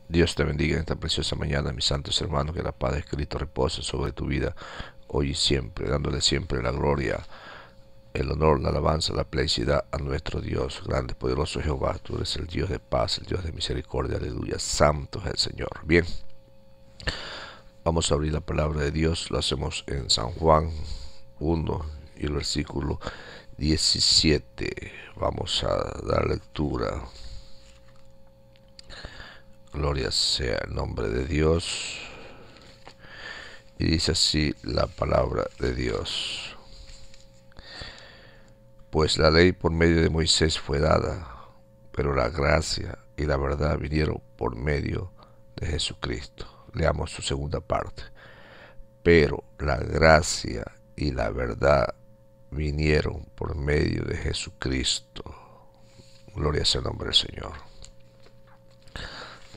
Dios te bendiga en esta preciosa mañana, mis santos hermanos, que la paz de Cristo repose sobre tu vida hoy y siempre, dándole siempre la gloria, el honor, la alabanza, la felicidad a nuestro Dios, grande, poderoso Jehová. Tú eres el Dios de paz, el Dios de misericordia, aleluya, santo es el Señor. Bien, vamos a abrir la palabra de Dios, lo hacemos en San Juan 1 y el versículo 17. Vamos a dar lectura. Gloria sea el nombre de Dios. Y dice así la palabra de Dios. Pues la ley por medio de Moisés fue dada, pero la gracia y la verdad vinieron por medio de Jesucristo. Leamos su segunda parte. Pero la gracia y la verdad vinieron por medio de Jesucristo. Gloria sea el nombre del Señor.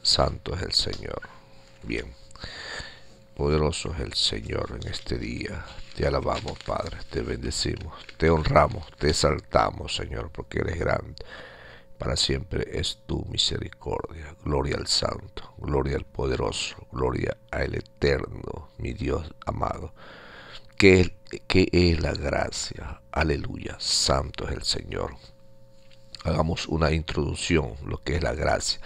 Santo es el Señor. Bien. Poderoso es el Señor en este día. Te alabamos, Padre, te bendecimos, te honramos, te exaltamos, Señor, porque eres grande. Para siempre es tu misericordia. Gloria al Santo, gloria al Poderoso, gloria al Eterno, mi Dios amado. ¿Qué es la gracia? Aleluya, Santo es el Señor. Hagamos una introducción, lo que es la gracia.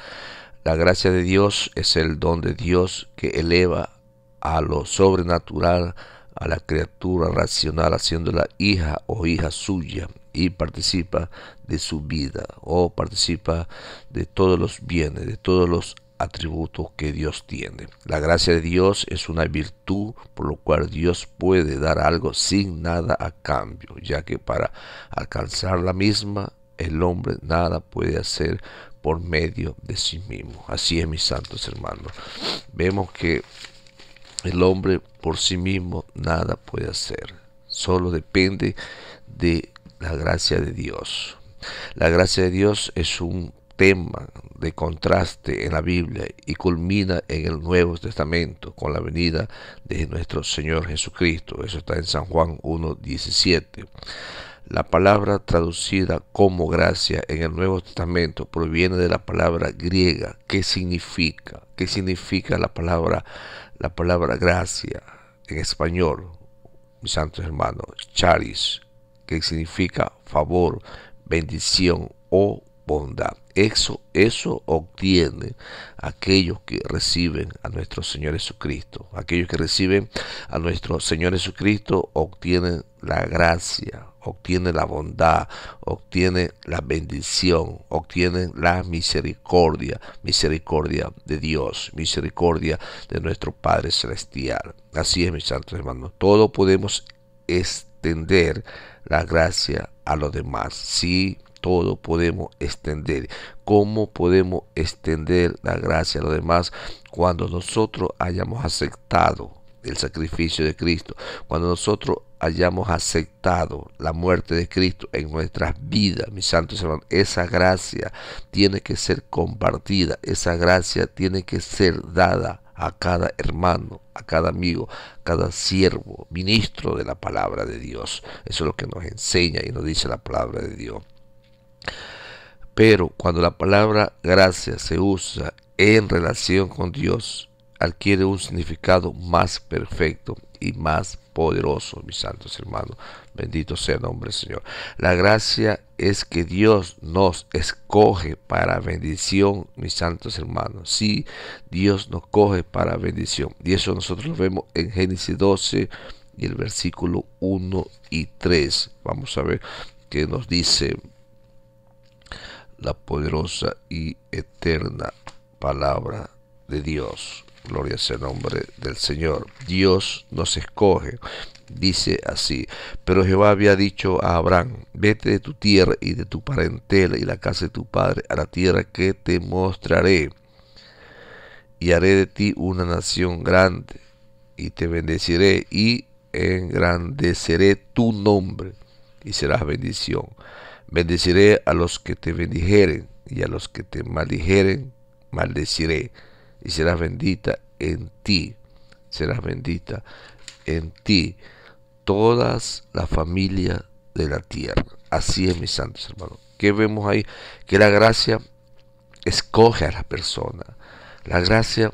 La gracia de Dios es el don de Dios que eleva a lo sobrenatural a la criatura racional, haciéndola hija o hija suya, y participa de su vida o participa de todos los bienes, de todos los atributos que Dios tiene. La gracia de Dios es una virtud por lo cual Dios puede dar algo sin nada a cambio, ya que para alcanzar la misma el hombre nada puede hacer por medio de sí mismo. Así es, mis santos hermanos. Vemos que el hombre por sí mismo nada puede hacer. Solo depende de la gracia de Dios. La gracia de Dios es un tema de contraste en la Biblia y culmina en el Nuevo Testamento con la venida de nuestro Señor Jesucristo. Eso está en San Juan 1:17. La palabra traducida como gracia en el Nuevo Testamento proviene de la palabra griega. ¿Qué significa? ¿Qué significa la palabra gracia en español? Mis santos hermanos, charis, que significa favor, bendición o bondad. Eso obtiene aquellos que reciben a nuestro Señor Jesucristo. Aquellos que reciben a nuestro Señor Jesucristo obtienen la gracia, obtienen la bondad, obtienen la bendición, obtienen la misericordia, misericordia de Dios, misericordia de nuestro Padre Celestial. Así es, mis santos hermanos, todo podemos extender la gracia a los demás. Sí, todo podemos extender. ¿Cómo podemos extender la gracia a los demás? Cuando nosotros hayamos aceptado el sacrificio de Cristo, cuando nosotros hayamos aceptado la muerte de Cristo en nuestras vidas, mis santos hermanos, esa gracia tiene que ser compartida, esa gracia tiene que ser dada a cada hermano, a cada amigo, a cada siervo, ministro de la palabra de Dios. Eso es lo que nos enseña y nos dice la palabra de Dios. Pero cuando la palabra gracia se usa en relación con Dios, adquiere un significado más perfecto y más poderoso, mis santos hermanos. Bendito sea el nombre del Señor. La gracia es que Dios nos escoge para bendición, mis santos hermanos. Sí, Dios nos coge para bendición. Y eso nosotros lo vemos en Génesis 12 y el versículo 1 y 3. Vamos a ver qué nos dice la poderosa y eterna palabra de Dios. Gloria sea el nombre del Señor. Dios nos escoge. Dice así: pero Jehová había dicho a Abraham: vete de tu tierra y de tu parentela y la casa de tu padre a la tierra que te mostraré, y haré de ti una nación grande, y te bendeciré y engrandeceré tu nombre, y serás bendición. Bendeciré a los que te bendijeren, y a los que te maldijeren maldeciré, y serás bendita en ti, serás bendita en ti todas las familias de la tierra. Así es, mis santos hermanos. ¿Qué vemos ahí? Que la gracia escoge a la persona. La gracia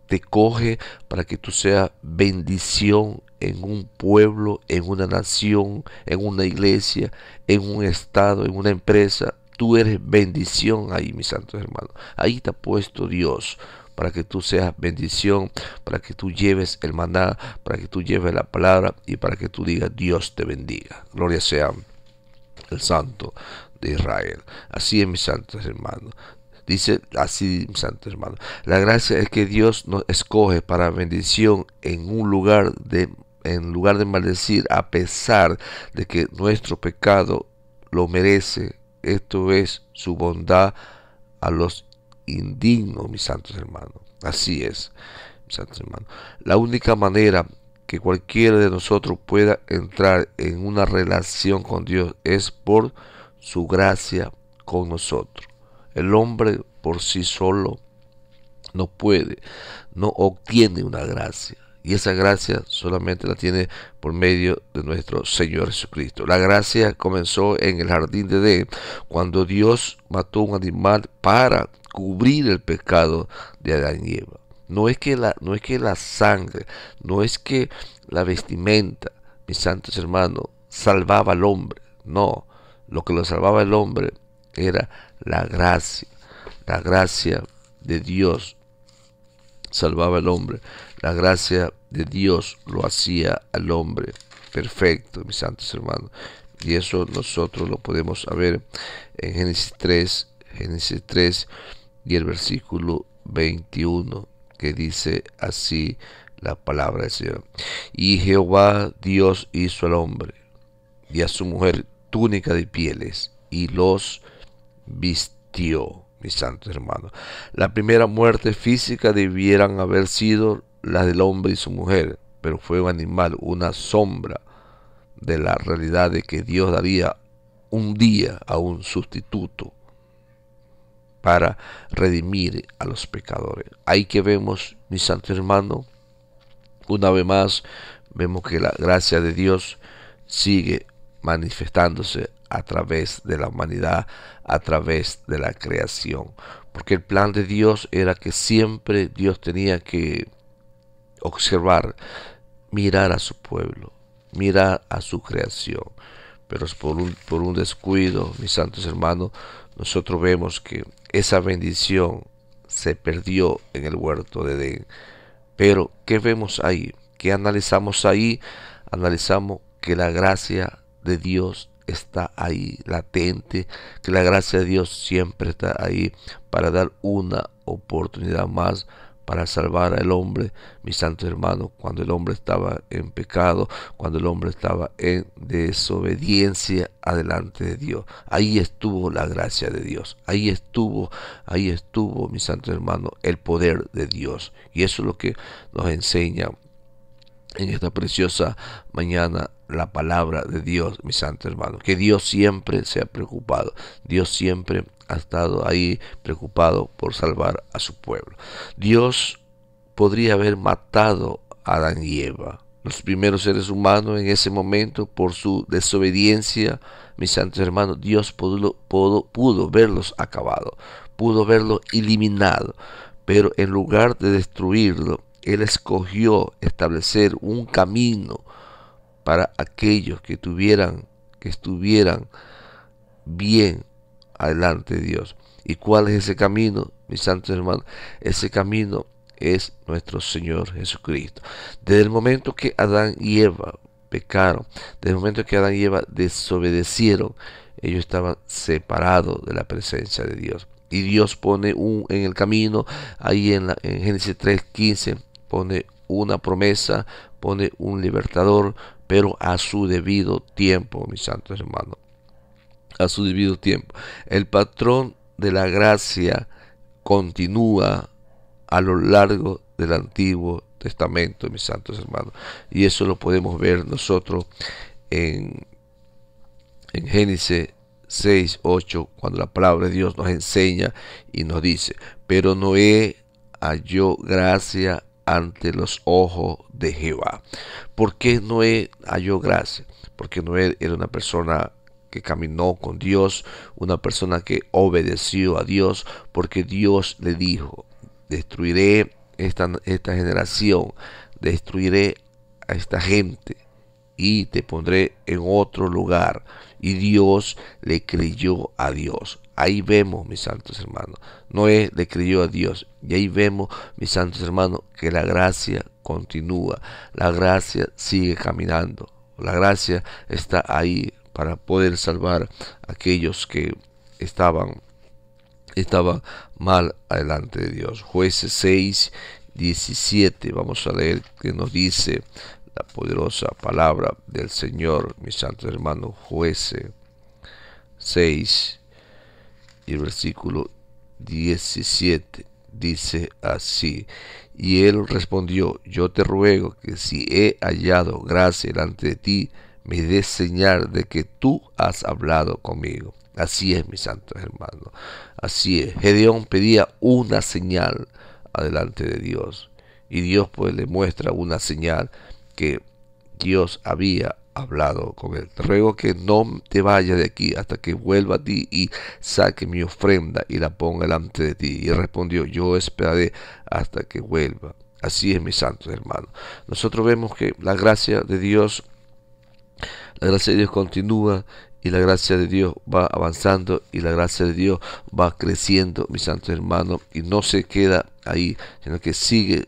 te coge para que tú seas bendición en un pueblo, en una nación, en una iglesia, en un estado, en una empresa. Tú eres bendición ahí, mis santos hermanos. Ahí te ha puesto Dios para que tú seas bendición, para que tú lleves el maná, para que tú lleves la palabra y para que tú digas Dios te bendiga. Gloria sea el Santo de Israel. Así es, mis santos hermanos. Dice así, mis santos hermanos. La gracia es que Dios nos escoge para bendición en lugar de maldecir, a pesar de que nuestro pecado lo merece. Esto es su bondad a los indignos, mis santos hermanos. Así es, mis santos hermanos. La única manera que cualquiera de nosotros pueda entrar en una relación con Dios es por su gracia con nosotros. El hombre por sí solo no puede, no obtiene una gracia. Y esa gracia solamente la tiene por medio de nuestro Señor Jesucristo. La gracia comenzó en el jardín de Edén, cuando Dios mató un animal para cubrir el pecado de Adán y Eva. No es que la sangre, no es que la vestimenta, mis santos hermanos, salvaba al hombre. No, lo que lo salvaba al hombre era la gracia de Dios salvaba al hombre. La gracia de Dios lo hacía al hombre perfecto, mis santos hermanos. Y eso nosotros lo podemos ver en Génesis 3 y el versículo 21, que dice así la palabra del Señor. Y Jehová Dios hizo al hombre y a su mujer túnica de pieles y los vistió, mis santos hermanos. La primera muerte física debieran haber sido la del hombre y su mujer, pero fue un animal, una sombra de la realidad de que Dios daría un día a un sustituto para redimir a los pecadores. Ahí que vemos, mis santos hermanos, una vez más, vemos que la gracia de Dios sigue manifestándose a través de la humanidad, a través de la creación. Porque el plan de Dios era que siempre Dios tenía que observar, mirar a su pueblo, mirar a su creación. Pero por un descuido, mis santos hermanos, nosotros vemos que esa bendición se perdió en el huerto de Edén. Pero, ¿qué vemos ahí? ¿Qué analizamos ahí? Analizamos que la gracia de Dios está ahí, latente, que la gracia de Dios siempre está ahí para dar una oportunidad más para salvar al hombre, mis santos hermanos, cuando el hombre estaba en pecado, cuando el hombre estaba en desobediencia adelante de Dios. Ahí estuvo la gracia de Dios, ahí estuvo, mis santos hermanos, el poder de Dios. Y eso es lo que nos enseña en esta preciosa mañana la palabra de Dios, mis santos hermanos, que Dios siempre se ha preocupado, Dios siempre ha estado ahí preocupado por salvar a su pueblo. Dios podría haber matado a Adán y Eva, los primeros seres humanos en ese momento, por su desobediencia, mis santos hermanos. Dios pudo verlos acabado, pudo verlos eliminado, pero en lugar de destruirlo, Él escogió establecer un camino para aquellos que estuvieran bien adelante de Dios. ¿Y cuál es ese camino, mis santos hermanos? Ese camino es nuestro Señor Jesucristo. Desde el momento que Adán y Eva pecaron, desde el momento que Adán y Eva desobedecieron, ellos estaban separados de la presencia de Dios. Y Dios pone en el camino, ahí en Génesis 3:15, pone una promesa, pone un libertador, pero a su debido tiempo, mis santos hermanos. A su debido tiempo. El patrón de la gracia continúa a lo largo del Antiguo Testamento, mis santos hermanos. Y eso lo podemos ver nosotros en Génesis 6:8, cuando la palabra de Dios nos enseña y nos dice: pero Noé halló gracia ante los ojos de Jehová. ¿Por qué Noé halló gracia? Porque Noé era una persona que caminó con Dios, una persona que obedeció a Dios, porque Dios le dijo, destruiré esta generación, destruiré a esta gente y te pondré en otro lugar. Y Dios le creyó a Dios. Ahí vemos, mis santos hermanos, Noé le creyó a Dios. Y ahí vemos, mis santos hermanos, que la gracia continúa, la gracia sigue caminando, la gracia está ahí para poder salvar a aquellos que estaban mal adelante de Dios. Jueces 6:17, vamos a leer que nos dice la poderosa palabra del Señor, mis santos hermanos. Jueces 6 y el versículo 17 dice así: y él respondió: yo te ruego que si he hallado gracia delante de ti, me des señal de que tú has hablado conmigo. Así es, mis santos hermanos, así es. Gedeón pedía una señal adelante de Dios, y Dios pues le muestra una señal que Dios había hablado con él. Te ruego que no te vayas de aquí hasta que vuelva a ti y saque mi ofrenda y la ponga delante de ti. Y respondió: yo esperaré hasta que vuelva. Así es, mis santos hermanos. Nosotros vemos que la gracia de Dios continúa, y la gracia de Dios va avanzando, y la gracia de Dios va creciendo, mis santos hermanos, y no se queda ahí, sino que sigue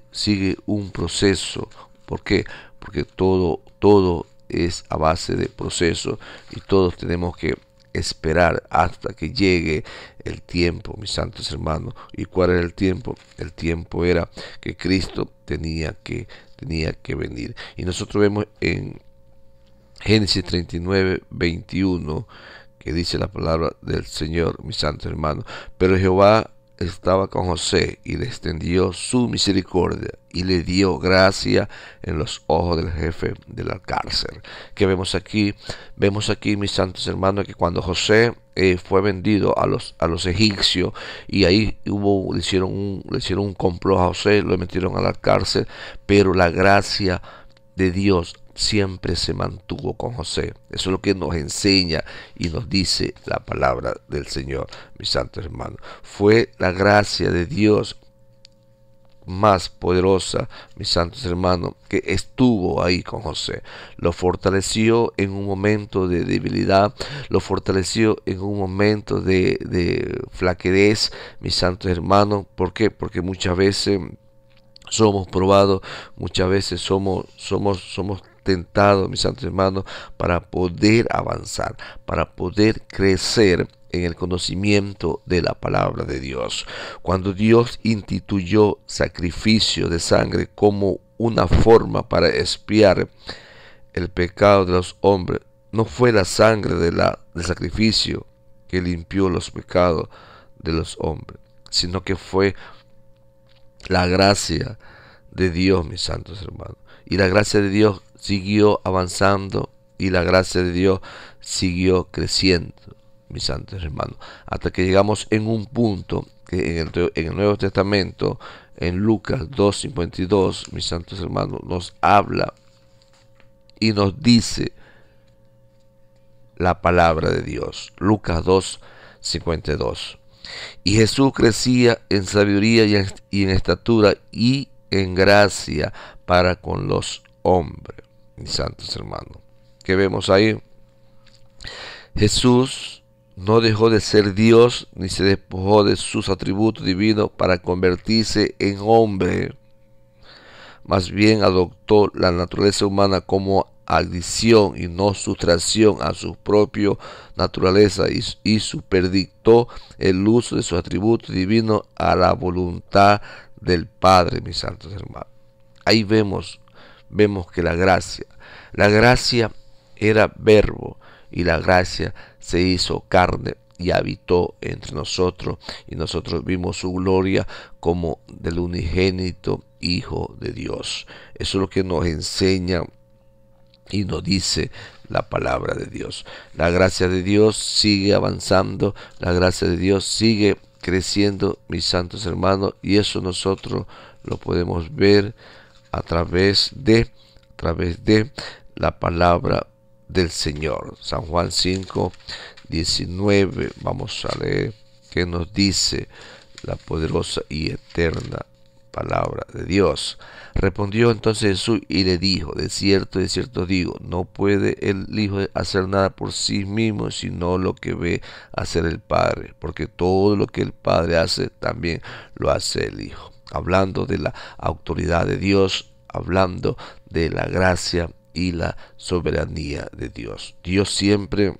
un proceso. ¿Por qué? Porque todo es a base de proceso, y todos tenemos que esperar hasta que llegue el tiempo, mis santos hermanos. ¿Y cuál era el tiempo? El tiempo era que Cristo tenía que venir. Y nosotros vemos en Génesis 39:21 que dice la palabra del Señor, mis santos hermanos: pero Jehová estaba con José y le extendió su misericordia y le dio gracia en los ojos del jefe de la cárcel. ¿Qué vemos aquí? Vemos aquí, mis santos hermanos, que cuando José fue vendido a los egipcios, y ahí le hicieron un complot a José, lo metieron a la cárcel, pero la gracia de Dios siempre se mantuvo con José. Eso es lo que nos enseña y nos dice la palabra del Señor, mis santos hermanos. Fue la gracia de Dios más poderosa, mis santos hermanos, que estuvo ahí con José. Lo fortaleció en un momento de debilidad, lo fortaleció en un momento de flaquez, mis santos hermanos. ¿Por qué? Porque muchas veces somos probados, muchas veces somos tentados, mis santos hermanos, para poder avanzar, para poder crecer en el conocimiento de la palabra de Dios. Cuando Dios instituyó sacrificio de sangre como una forma para expiar el pecado de los hombres, no fue la sangre del sacrificio que limpió los pecados de los hombres, sino que fue la gracia de Dios, mis santos hermanos. Y la gracia de Dios siguió avanzando, y la gracia de Dios siguió creciendo, mis santos hermanos, hasta que llegamos en un punto que en el Nuevo Testamento, en Lucas 2:52, mis santos hermanos, nos habla y nos dice la palabra de Dios. Lucas 2:52. Y Jesús crecía en sabiduría y en estatura y en gracia para con los hombres, mis santos hermanos. ¿Qué vemos ahí? Jesús no dejó de ser Dios, ni se despojó de sus atributos divinos para convertirse en hombre. Más bien adoptó la naturaleza humana como adición y no sustracción a su propia naturaleza, y superdictó el uso de sus atributos divinos a la voluntad del Padre, mis santos hermanos. Ahí vemos que la gracia era verbo, y la gracia se hizo carne y habitó entre nosotros, y nosotros vimos su gloria como del unigénito Hijo de Dios. Eso es lo que nos enseña y nos dice la palabra de Dios. La gracia de Dios sigue avanzando, la gracia de Dios sigue creciendo, mis santos hermanos, y eso nosotros lo podemos ver a través de la palabra del Señor. San Juan 5:19, vamos a leer que nos dice la poderosa y eterna palabra de Dios. Respondió entonces Jesús y le dijo, de cierto digo, no puede el Hijo hacer nada por sí mismo, sino lo que ve hacer el Padre, porque todo lo que el Padre hace, también lo hace el Hijo. Hablando de la autoridad de Dios, hablando de la gracia y la soberanía de Dios. Dios siempre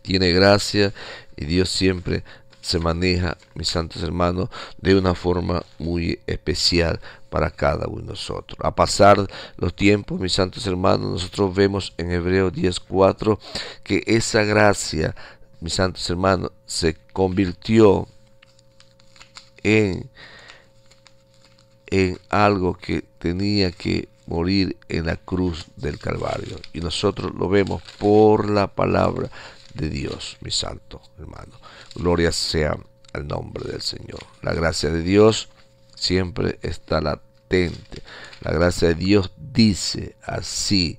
tiene gracia y Dios siempre se maneja, mis santos hermanos, de una forma muy especial para cada uno de nosotros. A pasar los tiempos, mis santos hermanos, nosotros vemos en Hebreos 10:4 que esa gracia, mis santos hermanos, se convirtió en algo que tenía que morir en la cruz del Calvario. Y nosotros lo vemos por la palabra de Dios, mi santo hermano. Gloria sea al nombre del Señor. La gracia de Dios siempre está latente. La gracia de Dios dice así: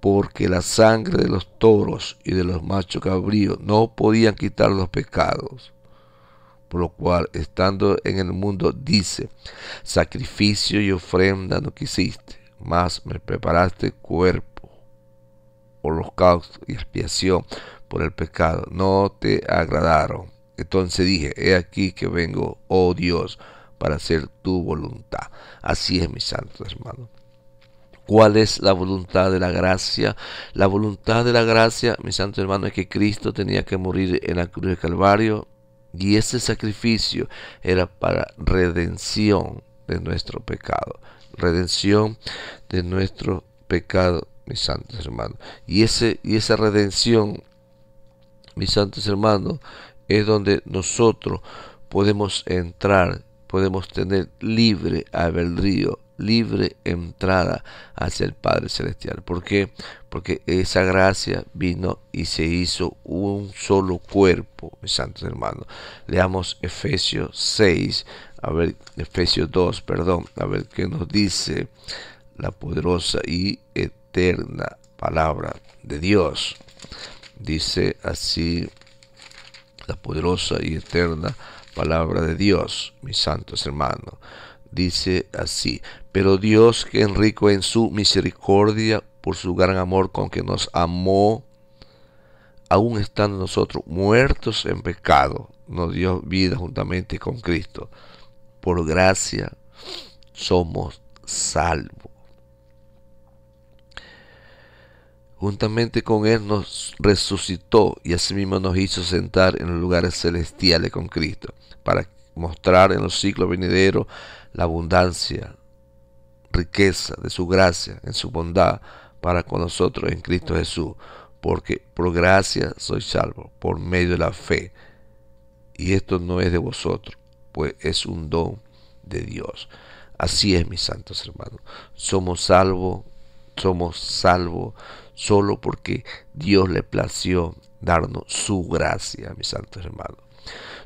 porque la sangre de los toros y de los machos cabríos no podían quitar los pecados. Por lo cual, estando en el mundo, dice, sacrificio y ofrenda no quisiste, mas me preparaste cuerpo, holocausto y expiación por el pecado. No te agradaron. Entonces dije, he aquí que vengo, oh Dios, para hacer tu voluntad. Así es, mis santos hermanos. ¿Cuál es la voluntad de la gracia? La voluntad de la gracia, mis santos hermanos, es que Cristo tenía que morir en la cruz del Calvario. Y ese sacrificio era para redención de nuestro pecado. Redención de nuestro pecado, mis santos hermanos. Y esa redención, mis santos hermanos, es donde nosotros podemos entrar, podemos tener libre albedrío, libre entrada hacia el Padre Celestial. ¿Por qué? Porque esa gracia vino y se hizo un solo cuerpo, mis santos hermanos. Leamos Efesios 6, Efesios 2, perdón, a ver qué nos dice la poderosa y eterna palabra de Dios. Dice así la poderosa y eterna palabra de Dios, mis santos hermanos. Dice así: pero Dios, que es rico en su misericordia, por su gran amor con que nos amó, aun estando nosotros muertos en pecado, nos dio vida juntamente con Cristo. Por gracia somos salvos. Juntamente con Él nos resucitó y asimismo nos hizo sentar en los lugares celestiales con Cristo, para mostrar en los siglos venideros la abundancia, riqueza de su gracia, en su bondad para con nosotros en Cristo Jesús. Porque por gracia sois salvos, por medio de la fe. Y esto no es de vosotros, pues es un don de Dios. Así es, mis santos hermanos. Somos salvos solo porque Dios le plació darnos su gracia, mis santos hermanos.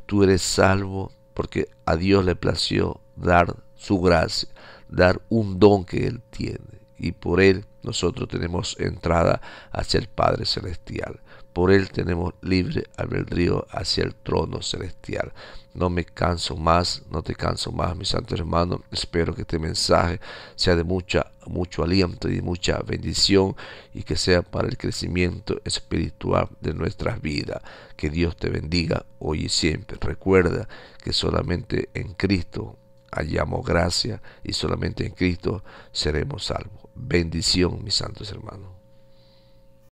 Tú eres salvo porque a Dios le plació dar su gracia, dar un don que Él tiene. Y por Él nosotros tenemos entrada hacia el Padre Celestial. Por Él tenemos libre albedrío hacia el trono celestial. No me canso más, no te canso más, mis santos hermanos. Espero que este mensaje sea de mucho aliento y mucha bendición, y que sea para el crecimiento espiritual de nuestras vidas. Que Dios te bendiga hoy y siempre. Recuerda que solamente en Cristo hallamos gracia y solamente en Cristo seremos salvos. Bendición, mis santos hermanos.